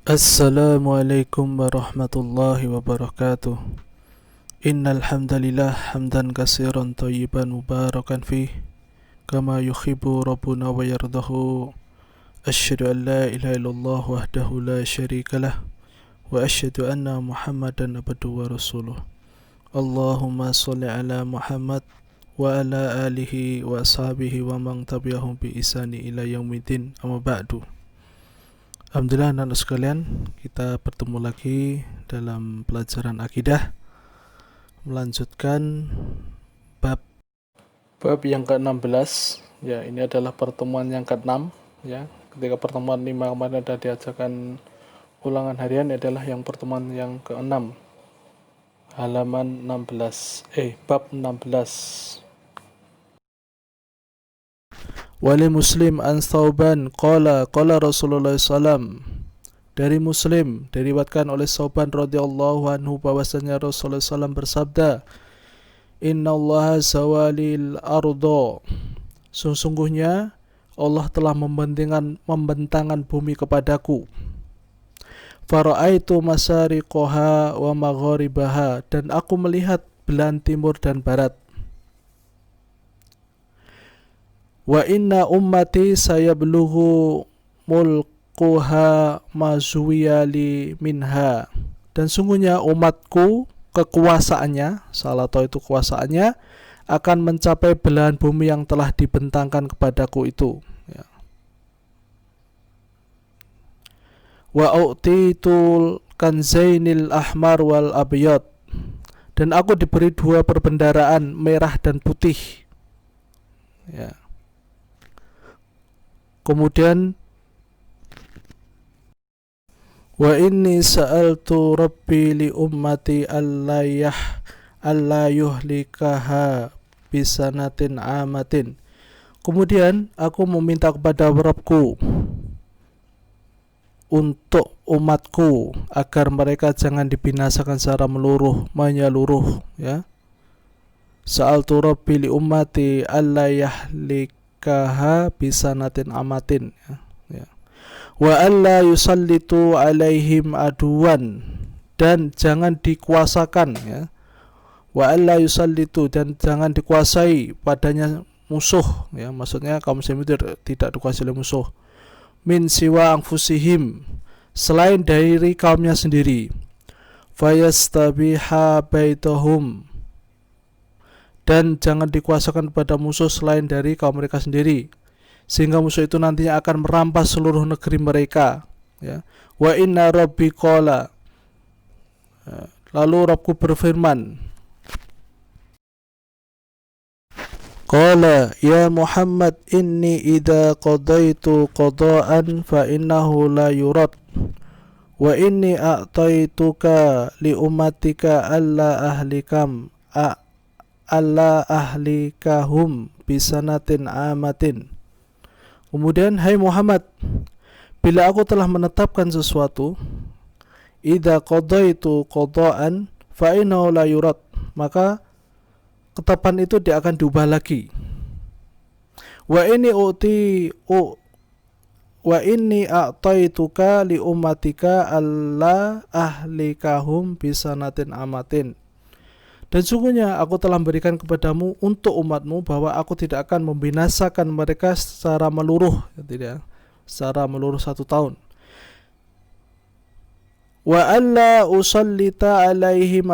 Assalamualaikum warahmatullahi wabarakatuh. Innal hamdalillah hamdan katsiran thayyiban mubarakan fih kama yuhibbu rabbuna wa yardahu. Asyhadu an la ilaha illallah wahdahu la syarikalah wa asyhadu anna Muhammadan abduhu wa rasuluh. Allahumma shalli ala Muhammad wa ala alihi wa ashabihi wa man tabi'ahum bi ihsani ila yaumiddin. Amma ba'du. Alhamdulillah anak-anak sekalian, kita bertemu lagi dalam pelajaran akidah, melanjutkan bab yang ke-16. Ya, ini adalah pertemuan yang ke-6 ya. Ketika pertemuan 5 kemarin ada diajarkan ulangan harian, adalah yang pertemuan yang ke-6. Halaman 16, bab 16. Wali Muslim an Thauban qala Rasulullah sallam. Dari Muslim diriwayatkan oleh Thauban radhiyallahu anhu bahwasanya Rasulullah sallam bersabda, Innallaha zawalil ardo, sesungguhnya Allah telah membentangkan bumi kepadaku. Fara'aitu masariqaha wa magharibaha, dan aku melihat belahan timur dan barat. Wa inna ummati sayablughu mulkuha mazuwiyali minha, dan sungguhnya umatku kekuasaannya, salato itu kuasaannya, akan mencapai belahan bumi yang telah dibentangkan kepadaku itu ya. Wa u'titul kanzainil ahmar wal abyad, dan aku diberi 2 perbendaraan, merah dan putih ya. Kemudian wa inni sa'altu rabbi li ummati alla yuhlikaha bisanatin amatin. Kemudian aku meminta kepada Rabbku untuk umatku agar mereka jangan dibinasakan secara menyeluruh ya. Sa'altu rabbi li ummati alla kaha bisanatin amatin ya. Wa alla yusallitu alaihim aduan, dan jangan dikuasakan ya. Wa alla yusallitu, dan jangan dikuasai padanya musuh ya, maksudnya kaum muslimin tidak dikuasai oleh musuh. Min siwa anfusihim, selain dari kaumnya sendiri. Fayastabiha baitahum, dan jangan dikuasakan pada musuh selain dari kaum mereka sendiri, sehingga musuh itu nantinya akan merampas seluruh negeri mereka ya. Wa inna rabbi qala, lalu Rabbku berfirman, qala ya Muhammad inni idza qadaitu qada'an fa innahu la yurad wa inni a'taituka li ummatika alla ahlikahum bisanatin amatin. Kemudian, hai Muhammad, bila aku telah menetapkan sesuatu, idza qadaitu qada'an fa innahu la yurad, maka ketetapan itu tidak akan diubah lagi. Wa inni a'taituka li ummatika alla ahlikahum bisanatin amatin. Dan sungguhnya aku telah memberikan kepadamu untuk umatmu bahwa aku tidak akan membinasakan mereka secara meluruh, tidak, secara meluruh 1 tahun. Wa alla usallita alaihim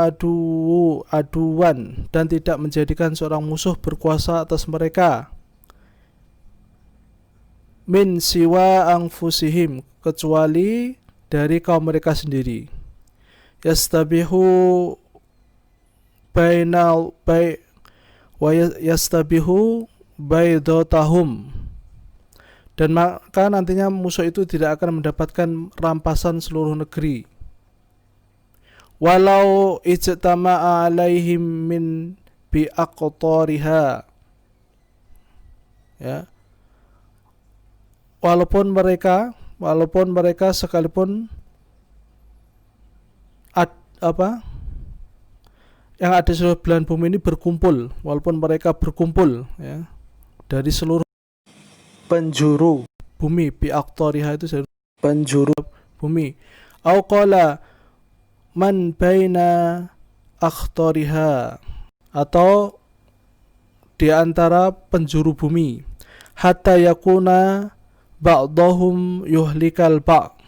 aduwan, dan tidak menjadikan seorang musuh berkuasa atas mereka. Min siwa anfusihim, kecuali dari kaum mereka sendiri. Yastabihu baydotahum, dan maka nantinya musuh itu tidak akan mendapatkan rampasan seluruh negeri. Walau ijtama'a alaihim min biaqtariha ya, walaupun mereka sekalipun yang ada di seluruh belahan bumi ini berkumpul, walaupun mereka berkumpul ya, dari seluruh penjuru bumi, biaqtariha itu penjuru bumi. Au qala man baina akhtariha, atau di antara penjuru bumi. Hatta yakuna ba'dahum yuhlikal ba',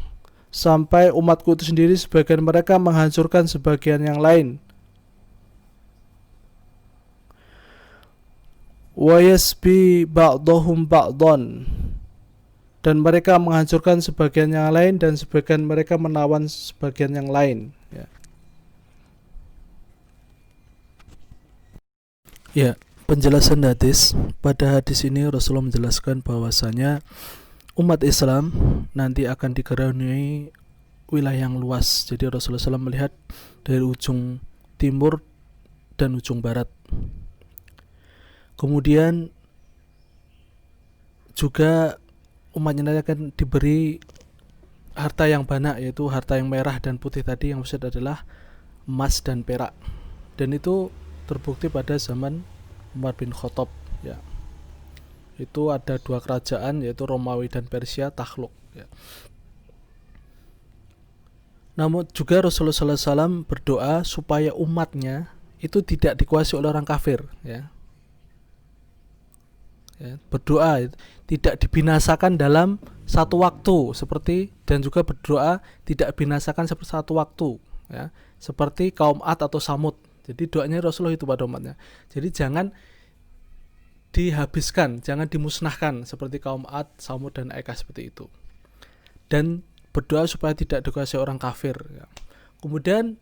sampai umatku itu sendiri sebagian mereka menghancurkan sebagian yang lain. Wa yasbi ba'dahum ba'dan, dan mereka menghancurkan sebagian yang lain dan sebagian mereka menawan sebagian yang lain. Ya, penjelasan hadis. Pada hadis ini Rasulullah menjelaskan bahwasanya umat Islam nanti akan dikaruniai wilayah yang luas. Jadi Rasulullah SAW melihat dari ujung timur dan ujung barat. Kemudian juga umatnya nanti akan diberi harta yang banyak, yaitu harta yang merah dan putih tadi, yang maksud adalah emas dan perak. Dan itu terbukti pada zaman Umar bin Khattab, ya. Itu ada dua kerajaan, yaitu Romawi dan Persia, takluk, ya. Namun juga Rasulullah SAW berdoa supaya umatnya itu tidak dikuasai oleh orang kafir, ya. Berdoa tidak dibinasakan dalam satu waktu, seperti, dan juga berdoa tidak binasakan seperti satu waktu, ya, seperti kaum Ad atau Samud. Jadi doanya Rasulullah itu pada umatnya. Jadi jangan dihabiskan, jangan dimusnahkan seperti kaum Ad, Samud, dan Aika seperti itu. Dan berdoa supaya tidak dikuasai orang kafir, ya. Kemudian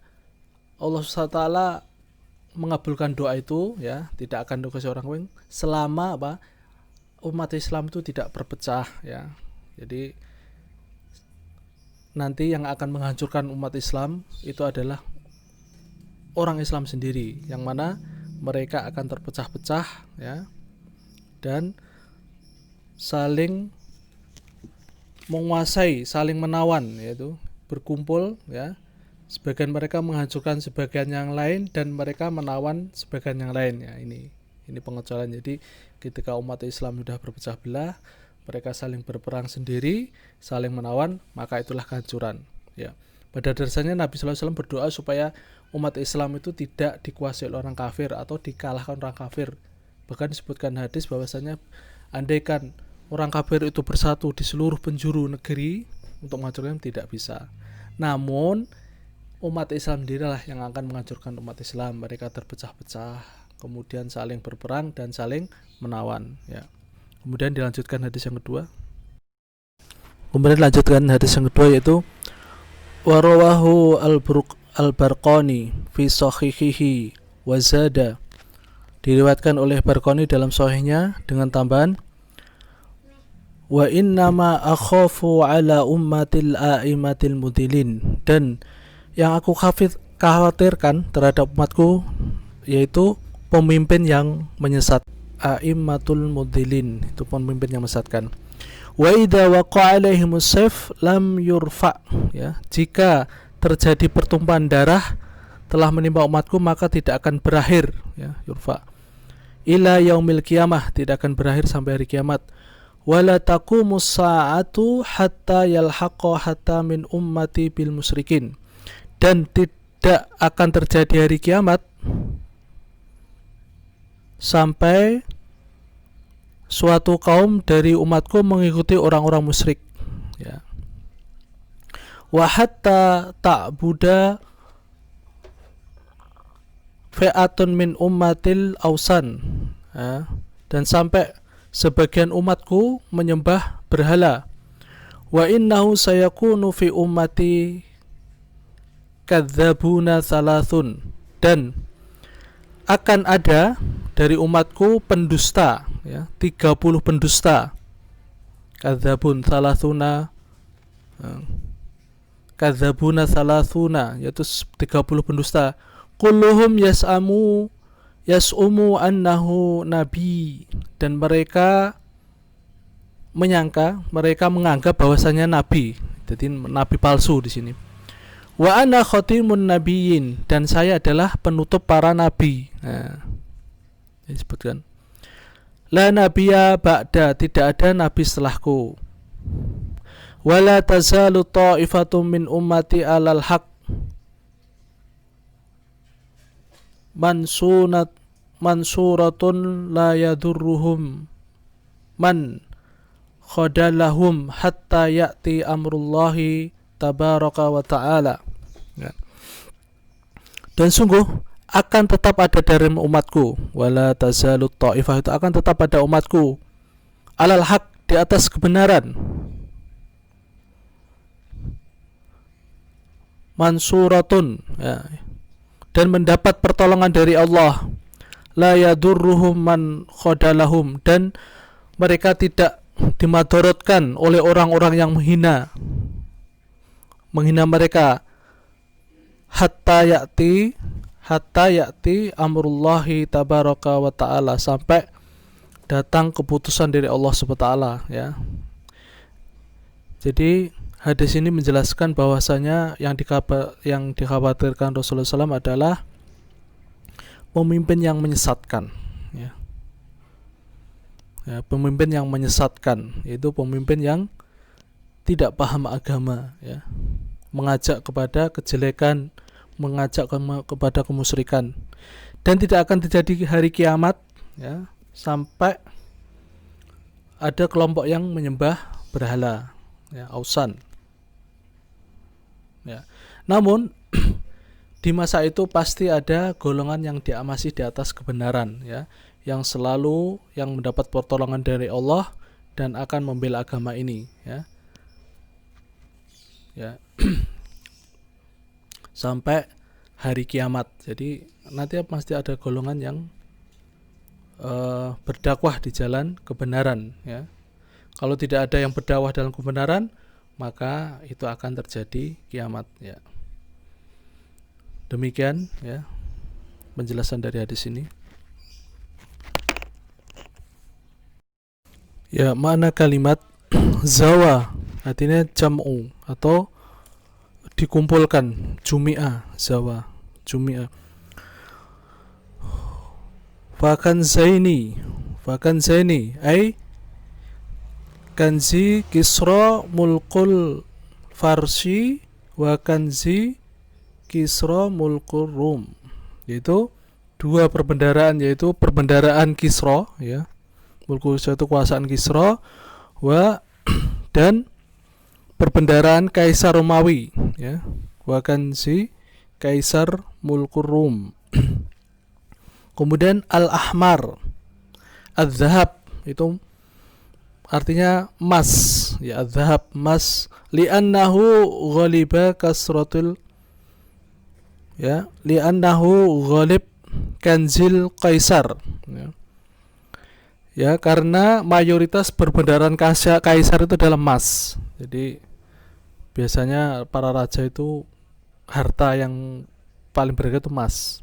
Allah SWT mengabulkan doa itu, ya, tidak akan dikuasai orang kafir selama umat Islam itu tidak berpecah, ya. Jadi nanti yang akan menghancurkan umat Islam itu adalah orang Islam sendiri, yang mana mereka akan terpecah-pecah, ya, dan saling menguasai, saling menawan, yaitu berkumpul, ya. Sebagian mereka menghancurkan sebagian yang lain dan mereka menawan sebagian yang lain, ya. Ini pengecualian. Jadi ketika umat Islam sudah berpecah belah, mereka saling berperang sendiri, saling menawan, maka itulah kehancuran, ya. Pada dasarnya Nabi SAW berdoa supaya umat Islam itu tidak dikuasai oleh orang kafir atau dikalahkan orang kafir. Bahkan disebutkan hadis bahwasanya andaikan orang kafir itu bersatu di seluruh penjuru negeri untuk menghancurkan, tidak bisa. Namun umat Islam sendirilah yang akan menghancurkan umat Islam. Mereka terpecah-pecah, kemudian saling berperang dan saling menawan, ya. Kemudian dilanjutkan hadis yang kedua. Yaitu warawahu al-Barqani fi sahihihi wa zada, diriwayatkan oleh Barqani dalam sahihnya dengan tambahan wa innama akhafu ala ummatil a'immatil mudilin, dan yang aku khawatirkan terhadap umatku yaitu pemimpin yang menyesat. A'immatul mudilin itu pemimpin yang menyesatkan. Wa idza waqa'a alaihimus sayf lam yurfa, ya, jika terjadi pertumpahan darah telah menimpa umatku maka tidak akan berakhir, ya, yurfa ila yaumil qiyamah, tidak akan berakhir sampai hari kiamat. Wala taqumus sa'atu hatta yalhaqa hatta min ummati bil musyrikin, dan tidak akan terjadi hari kiamat sampai suatu kaum dari umatku mengikuti orang-orang musyrik, ya. Wa hatta ta'buda fi'atun min ummatil ausan, ya, dan sampai sebagian umatku menyembah berhala. Wa innahu sayakunu fi ummati kadzabuna thalathun, dan akan ada dari umatku pendusta, ya, 30 pendusta. Kadzabun thalathuna, kadzabuna thalathuna, yaitu 30 pendusta. Kulluhum yas'umu annahu nabi, dan mereka menganggap bahwasanya nabi. Jadi nabi palsu di sini. Wa ana khatimun nabiyyin, dan saya adalah penutup para nabi. Nah, disebutkan la nabiyya ba'da, tidak ada nabi setelahku. wala tazalu ta'ifatum min ummati alal haq mansuratun la yadurruhum man khadalahum hatta ya'ti amrullahi tabaraka wa ta'ala. Dan sungguh akan tetap ada dari umatku, wala tazalu ta'ifah, itu akan tetap ada umatku alal haq, di atas kebenaran, mansuratun, ya, dan mendapat pertolongan dari Allah, la yadurruhum man khadalahum, dan mereka tidak dimadaratkan oleh orang-orang yang menghina mereka, hatta ya'ti amrullahi tabaraka wa ta'ala, sampai datang keputusan dari Allah subhanahu wa ta'ala, ya. Jadi hadis ini menjelaskan bahwasanya yang dikhawatirkan Rasulullah SAW adalah pemimpin yang menyesatkan, ya. Pemimpin yang menyesatkan, yaitu pemimpin yang tidak paham agama, ya, mengajak kepada kejelekan, mengajak kepada kemusyrikan, dan tidak akan terjadi hari kiamat, ya, sampai ada kelompok yang menyembah berhala, ya, ausan, ya. Namun di masa itu pasti ada golongan yang masih di atas kebenaran, ya, yang selalu yang mendapat pertolongan dari Allah dan akan membela agama ini, ya. Sampai hari kiamat. Jadi nanti pasti ada golongan yang berdakwah di jalan kebenaran, ya. Kalau tidak ada yang berdakwah dalam kebenaran, maka itu akan terjadi kiamat, ya. Demikian, ya, penjelasan dari hadis ini. Ya, makna kalimat zawa artinya jam'u atau dikumpulkan, jumi'ah, zawa, jumi'ah. Fakan zaini ay kanzi Kisra mulkul Farsi wa kanzi Kisra mulkul Rum, yaitu dua perbendaraan, yaitu perbendaraan Kisra, ya, mulkul itu kekuasaan Kisra, dan perbendaraan Kaisar Romawi, ya, wa kanzi Kaisar mulkul Rum. Kemudian al-ahmar, al-zahab, itu artinya emas, ya, al-zahab, emas, li'annahu ghaliba kasratul, ya, li'annahu ghalib kanzil kaisar, ya. Ya, karena mayoritas perbendaharaan kaisar itu adalah emas. Jadi biasanya para raja itu harta yang paling berharga itu emas.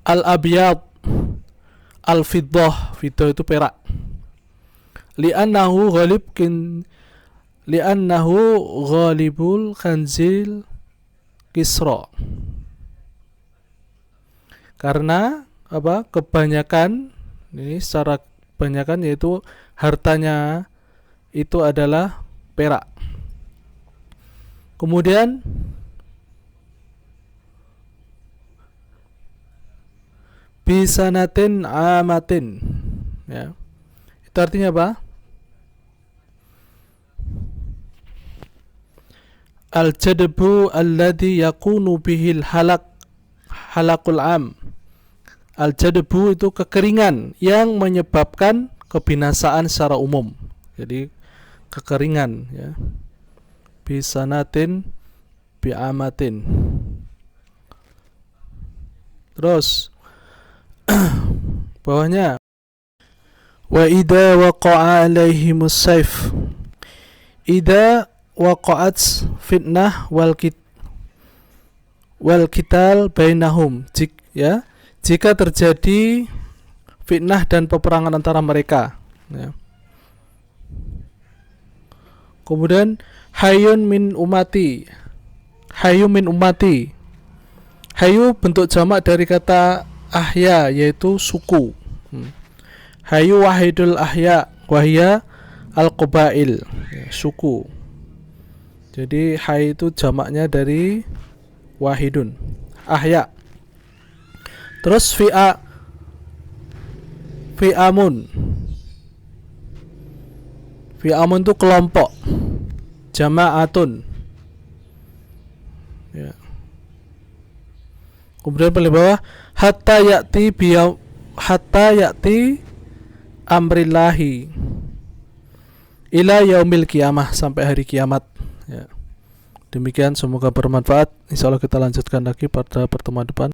Al-abyad, al-fiddah, fiddah itu perak. Li'annahu ghalibul kanzil Kisra. Karena apa? Kebanyakan, ini secara kebanyakan, yaitu hartanya itu adalah perak. Kemudian bisanatin amatin, ya, itu artinya apa? Al-jadbu alladhi yakunu bihil halakul am. Al-jadbu itu kekeringan yang menyebabkan kebinasaan secara umum. Jadi kekeringan, ya. Bisanatin bi'amatin. Terus bawahnya wa idza waqa'a alaihimus saif, idza waqa'at fitnah wal qital bainahum, ya, jika terjadi fitnah dan peperangan antara mereka, ya. Kemudian hayyun min ummati, hayyu bentuk jamak dari kata ahya, yaitu suku. Hayyu wahidul ahya wahya al-qabail, ya, suku. Jadi hay itu jamaknya dari wahidun, ahya. Terus fi'amun. Fi'amun itu kelompok, jama'atun. Ya. Kemudian paling bawah hatta ya'ti amrillahi ila yaumil qiyamah, sampai hari kiamat. Ya. Demikian, semoga bermanfaat. Insyaallah kita lanjutkan lagi pada pertemuan depan.